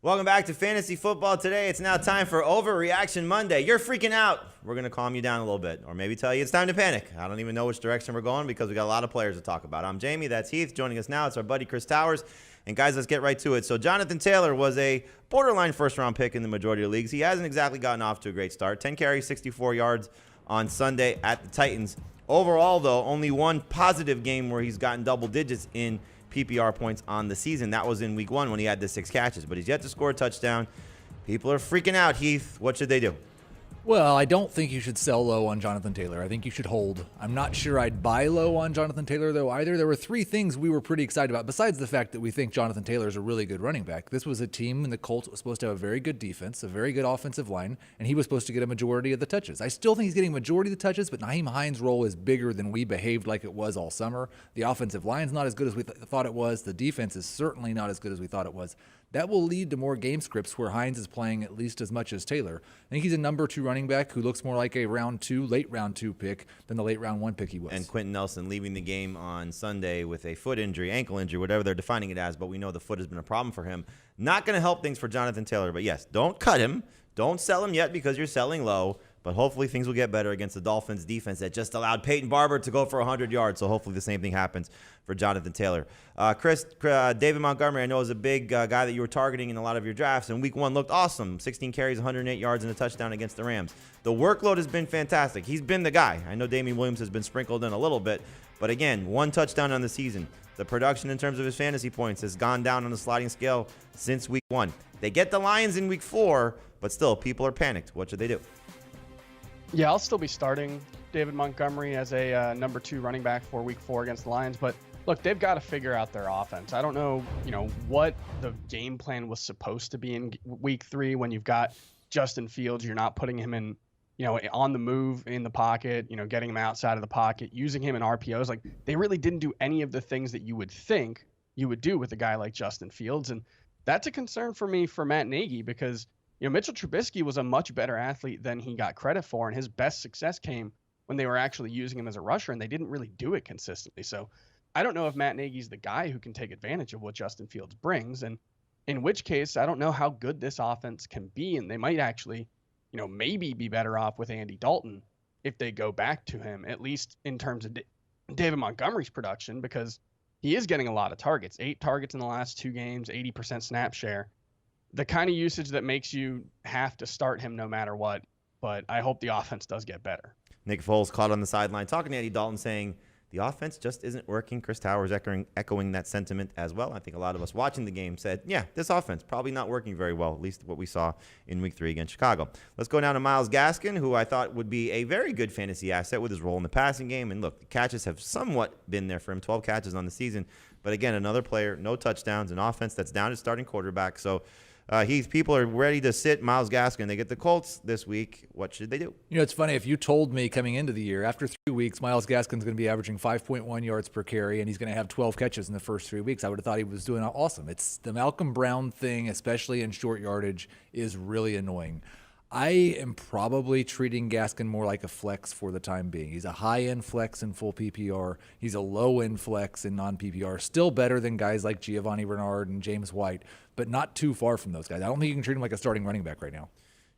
Welcome back to Fantasy Football Today. It's now time for Overreaction Monday. You're freaking out. We're going to calm you down a little bit, or maybe tell you it's time to panic. I don't even know which direction we're going because we got a lot of players to talk about. I'm Jamey. That's Heath. Joining us now, it's our buddy Chris Towers. And guys, let's get right to it. So Jonathan Taylor was a borderline first-round pick in the majority of leagues. He hasn't exactly gotten off to a great start. 10 carries, 64 yards on Sunday at the Titans. Overall, though, only one positive game where he's gotten double digits in PPR points on the season. That was in week 1 when he had the 6 catches, but he's yet to score a touchdown. People are freaking out, Heath. What should they do? Well, I don't think you should sell low on Jonathan Taylor. I think you should hold. I'm not sure I'd buy low on Jonathan Taylor, though, either. There were 3 things we were pretty excited about, besides the fact that we think Jonathan Taylor is a really good running back. This was a team, and the Colts was supposed to have a very good defense, a very good offensive line, and he was supposed to get a majority of the touches. I still think he's getting a majority of the touches, but Nyheim Hines' role is bigger than we behaved like it was all summer. The offensive line's not as good as we thought it was. The defense is certainly not as good as we thought it was. That will lead to more game scripts where Hines is playing at least as much as Taylor. I think he's a number 2 running back who looks more like a late round 2 pick than the late round 1 pick he was. And Quentin Nelson leaving the game on Sunday with a foot injury, ankle injury, whatever they're defining it as, but we know the foot has been a problem for him. Not going to help things for Jonathan Taylor, but yes, don't cut him. Don't sell him yet because you're selling low. But hopefully things will get better against the Dolphins defense that just allowed Peyton Barber to go for 100 yards. So hopefully the same thing happens for Jonathan Taylor. Chris, David Montgomery, I know is a big guy that you were targeting in a lot of your drafts. And week 1 looked awesome. 16 carries, 108 yards, and a touchdown against the Rams. The workload has been fantastic. He's been the guy. I know Damian Williams has been sprinkled in a little bit. But again, 1 touchdown on the season. The production in terms of his fantasy points has gone down on the sliding scale since week 1. They get the Lions in week 4, but still, people are panicked. What should they do? Yeah, I'll still be starting David Montgomery as a number 2 running back for week 4 against the Lions. But look, they've got to figure out their offense. I don't know, what the game plan was supposed to be in week 3 when you've got Justin Fields. You're not putting him in, on the move in the pocket, getting him outside of the pocket, using him in RPOs. Like, they really didn't do any of the things that you would think you would do with a guy like Justin Fields. And that's a concern for me for Matt Nagy because Mitchell Trubisky was a much better athlete than he got credit for, and his best success came when they were actually using him as a rusher, and they didn't really do it consistently. So I don't know if Matt Nagy's the guy who can take advantage of what Justin Fields brings, and in which case I don't know how good this offense can be, and they might actually, maybe be better off with Andy Dalton if they go back to him, at least in terms of David Montgomery's production, because he is getting a lot of targets. 8 targets in the last 2 games, 80% snap share. The kind of usage that makes you have to start him no matter what, but I hope the offense does get better. Nick Foles caught on the sideline talking to Andy Dalton saying the offense just isn't working. Chris Towers echoing that sentiment as well. I think a lot of us watching the game said, yeah, this offense probably not working very well, at least what we saw in week 3 against Chicago. Let's go down to Myles Gaskin, who I thought would be a very good fantasy asset with his role in the passing game. And look, the catches have somewhat been there for him, 12 catches on the season. But again, another player, no touchdowns, an offense that's down to starting quarterback. So Heath, people are ready to sit Myles Gaskin. They get the Colts this week. What should they do? It's funny. If you told me coming into the year, after 3 weeks, Myles Gaskin's going to be averaging 5.1 yards per carry, and he's going to have 12 catches in the first 3 weeks, I would have thought he was doing awesome. It's the Malcolm Brown thing, especially in short yardage, is really annoying. I am probably treating Gaskin more like a flex for the time being. He's a high-end flex in full PPR. He's a low-end flex in non-PPR. Still better than guys like Giovanni Bernard and James White, but not too far from those guys. I don't think you can treat him like a starting running back right now.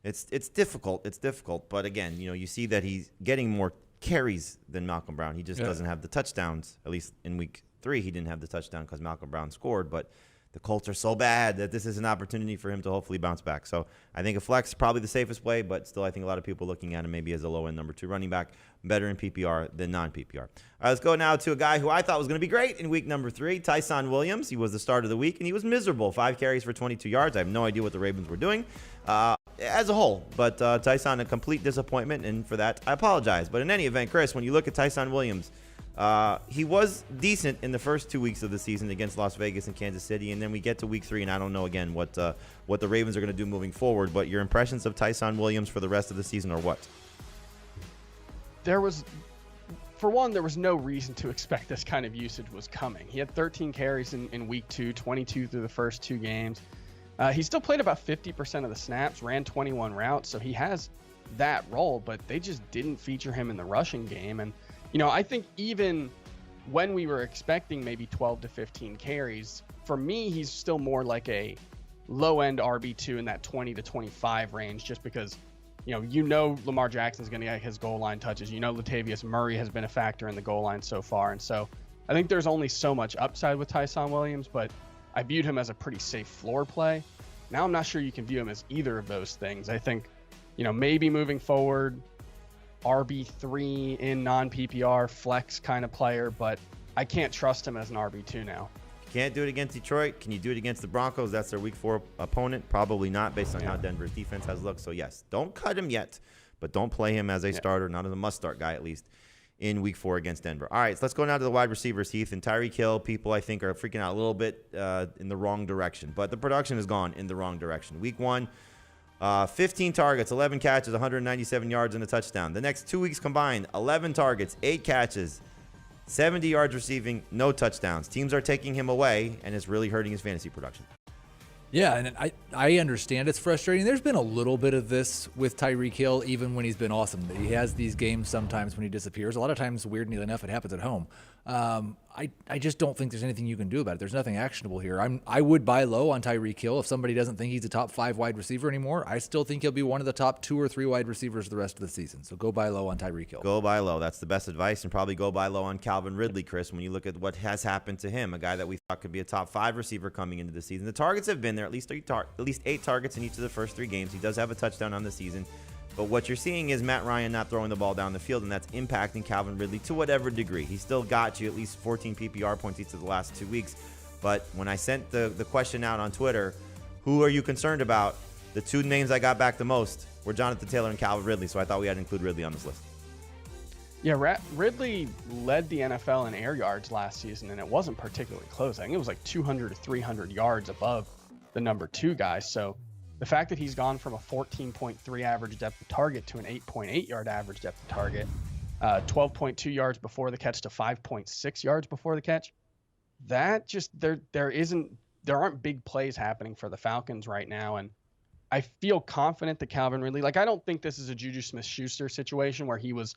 It's difficult. It's difficult. But again, you see that he's getting more carries than Malcolm Brown. He just doesn't have the touchdowns. At least in week 3, he didn't have the touchdown because Malcolm Brown scored. But the Colts are so bad that this is an opportunity for him to hopefully bounce back. So I think a flex is probably the safest way, but still I think a lot of people looking at him maybe as a low-end number 2 running back, better in PPR than non-PPR. All right, let's go now to a guy who I thought was going to be great in week number 3, Tyson Williams. He was the start of the week, and he was miserable. 5 carries for 22 yards. I have no idea what the Ravens were doing as a whole, but Tyson, a complete disappointment, and for that I apologize. But in any event, Chris, when you look at Tyson Williams, he was decent in the first 2 weeks of the season against Las Vegas and Kansas City, and then we get to week 3, and I don't know again what the Ravens are going to do moving forward. But your impressions of Tyson Williams for the rest of the season are what? For one, there was no reason to expect this kind of usage was coming. He had 13 carries in week 2, 22 through the first 2 games. He still played about 50% of the snaps, ran 21 routes, so he has that role, but they just didn't feature him in the rushing game. And I think even when we were expecting maybe 12 to 15 carries, for me, he's still more like a low end RB2 in that 20 to 25 range, just because Lamar Jackson's going to get his goal line touches. Latavius Murray has been a factor in the goal line so far. And so I think there's only so much upside with Tyson Williams, but I viewed him as a pretty safe floor play. Now I'm not sure you can view him as either of those things. I think, maybe moving forward, RB3 in non-PPR flex kind of player, but I can't trust him as an RB2 now. Can't do it against Detroit. Can you do it against the Broncos? That's their week 4 opponent. Probably not, based on how Denver's defense has looked. So, yes, don't cut him yet, but don't play him as a starter, not as a must-start guy, at least, in week 4 against Denver. All right, so let's go now to the wide receivers, Heath. And Tyreek Hill, people, I think, are freaking out a little bit in the wrong direction. But the production has gone in the wrong direction. Week 1, 15 targets, 11 catches, 197 yards, and a touchdown. The next 2 weeks combined, 11 targets, 8 catches, 70 yards receiving, no touchdowns. Teams are taking him away, and it's really hurting his fantasy production. Yeah, and I understand it's frustrating. There's been a little bit of this with Tyreek Hill, even when he's been awesome. He has these games sometimes when he disappears. A lot of times, weirdly enough, it happens at home. I just don't think there's anything you can do about it. There's nothing actionable here. I would buy low on Tyreek Hill. If somebody doesn't think he's a top 5 wide receiver anymore, I still think he'll be one of the top 2 or 3 wide receivers the rest of the season. So go buy low on Tyreek Hill. Go buy low. That's the best advice. And probably go buy low on Calvin Ridley, Chris, when you look at what has happened to him, a guy that we thought could be a top 5 receiver coming into the season. The targets have been there, at least 8 targets in each of the first 3 games. He does have a touchdown on the season. But what you're seeing is Matt Ryan not throwing the ball down the field, and that's impacting Calvin Ridley to whatever degree. He still got you at least 14 PPR points each of the last 2 weeks. But when I sent the question out on Twitter, who are you concerned about? The 2 names I got back the most were Jonathan Taylor and Calvin Ridley, so I thought we had to include Ridley on this list. Yeah, Ridley led the NFL in air yards last season, and it wasn't particularly close. I think it was like 200 to 300 yards above the number 2 guy. So the fact that he's gone from a 14.3 average depth of target to an 8.8 yard average depth of target, 12.2 yards before the catch to 5.6 yards before the catch, that just there aren't big plays happening for the Falcons right now. And I feel confident that Calvin Ridley, I don't think this is a Juju Smith-Schuster situation where he was,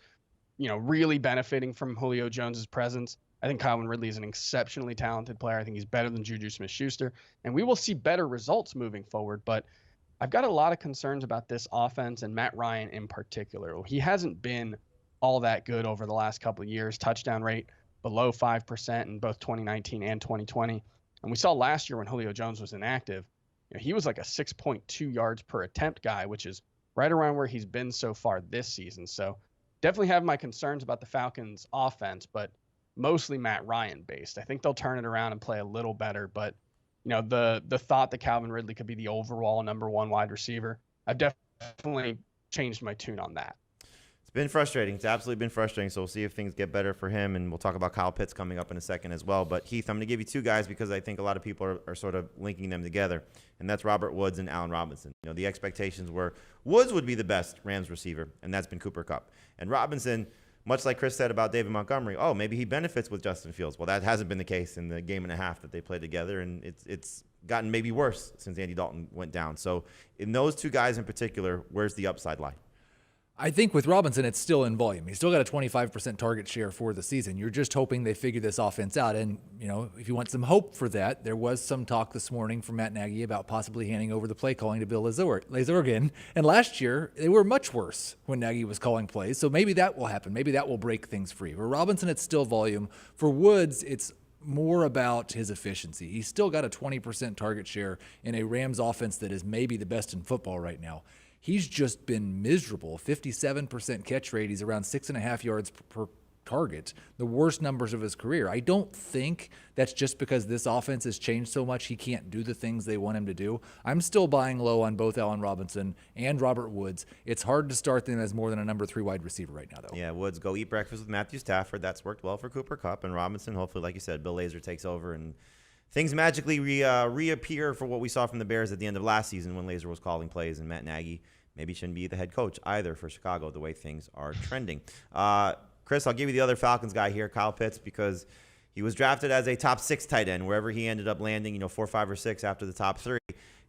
really benefiting from Julio Jones's presence. I think Calvin Ridley is an exceptionally talented player. I think he's better than Juju Smith-Schuster, and we will see better results moving forward. But I've got a lot of concerns about this offense and Matt Ryan in particular. He hasn't been all that good over the last couple of years. Touchdown rate below 5% in both 2019 and 2020. And we saw last year when Julio Jones was inactive, he was like a 6.2 yards per attempt guy, which is right around where he's been so far this season. So definitely have my concerns about the Falcons offense, but mostly Matt Ryan based. I think they'll turn it around and play a little better, but the thought that Calvin Ridley could be the overall number 1 wide receiver, I've definitely changed my tune on that. It's been frustrating. It's absolutely been frustrating. So we'll see if things get better for him, and we'll talk about Kyle Pitts coming up in a second as well. But Heath, I'm going to give you 2 guys because I think a lot of people are sort of linking them together, and that's Robert Woods and Allen Robinson. The expectations were Woods would be the best Rams receiver, and that's been Cooper Kupp. And Robinson, much like Chris said about David Montgomery, maybe he benefits with Justin Fields. Well, that hasn't been the case in the game and a half that they played together, and it's gotten maybe worse since Andy Dalton went down. So in those 2 guys in particular, where's the upside lie? I think with Robinson, it's still in volume. He's still got a 25% target share for the season. You're just hoping they figure this offense out. And, if you want some hope for that, there was some talk this morning from Matt Nagy about possibly handing over the play calling to Bill Lazorgan. And last year, they were much worse when Nagy was calling plays. So maybe that will happen. Maybe that will break things free. For Robinson, it's still volume. For Woods, it's more about his efficiency. He's still got a 20% target share in a Rams offense that is maybe the best in football right now. He's just been miserable. 57% catch rate. He's around 6.5 yards per target, the worst numbers of his career. I don't think that's just because this offense has changed so much he can't do the things they want him to do. I'm still buying low on both Allen Robinson and Robert Woods. It's hard to start them as more than a number 3 wide receiver right now, though. Yeah, Woods, go eat breakfast with Matthew Stafford. That's worked well for Cooper Kupp. And Robinson, hopefully, like you said, Bill Lazor takes over and things magically reappear for what we saw from the Bears at the end of last season when Lazor was calling plays, and Matt Nagy maybe shouldn't be the head coach either for Chicago the way things are trending. Chris, I'll give you the other Falcons guy here, Kyle Pitts, because he was drafted as a top 6 tight end, wherever he ended up landing, 4, 5, or 6 after the top 3.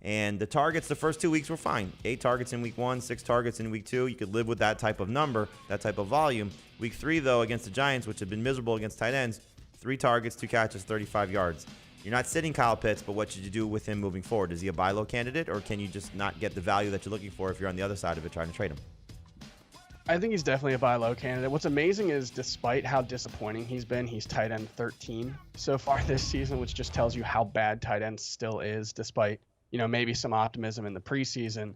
And the targets the first 2 weeks were fine. 8 targets in week 1, 6 targets in week 2. You could live with that type of number, that type of volume. Week 3, though, against the Giants, which have been miserable against tight ends, 3 targets, 2 catches, 35 yards. You're not sitting Kyle Pitts, but what should you do with him moving forward? Is he a buy low candidate, or can you just not get the value that you're looking for if you're on the other side of it trying to trade him? I think he's definitely a buy low candidate. What's amazing is despite how disappointing he's been, he's tight end 13 so far this season, which just tells you how bad tight end still is, despite, maybe some optimism in the preseason.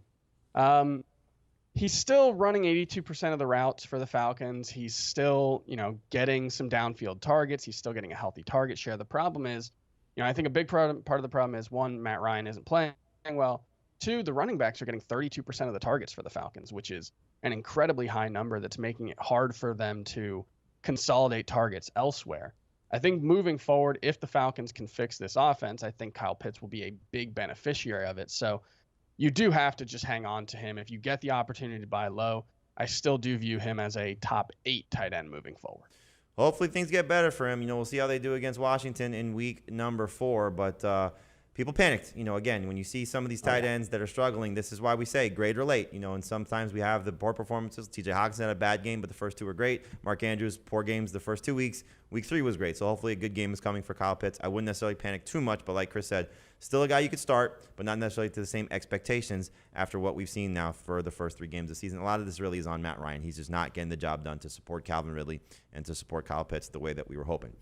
He's still running 82% of the routes for the Falcons. He's still, getting some downfield targets. He's still getting a healthy target share. The problem is, I think a big part of the problem is, one, Matt Ryan isn't playing well. Two, the running backs are getting 32% of the targets for the Falcons, which is an incredibly high number that's making it hard for them to consolidate targets elsewhere. I think moving forward, if the Falcons can fix this offense, I think Kyle Pitts will be a big beneficiary of it. So you do have to just hang on to him. If you get the opportunity to buy low, I still do view him as a top 8 tight end moving forward. Hopefully things get better for him. We'll see how they do against Washington in week number 4, but people panicked. Again, when you see some of these tight ends that are struggling, this is why we say grade or late. And sometimes we have the poor performances. TJ Hawkinson had a bad game, but the first 2 were great. Mark Andrews, poor games the first 2 weeks. Week 3 was great. So hopefully a good game is coming for Kyle Pitts. I wouldn't necessarily panic too much, but like Chris said, still a guy you could start, but not necessarily to the same expectations after what we've seen now for the first 3 games of the season. A lot of this really is on Matt Ryan. He's just not getting the job done to support Calvin Ridley and to support Kyle Pitts the way that we were hoping.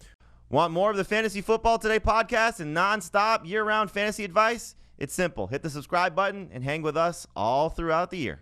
Want more of the Fantasy Football Today podcast and nonstop year-round fantasy advice? It's simple. Hit the subscribe button and hang with us all throughout the year.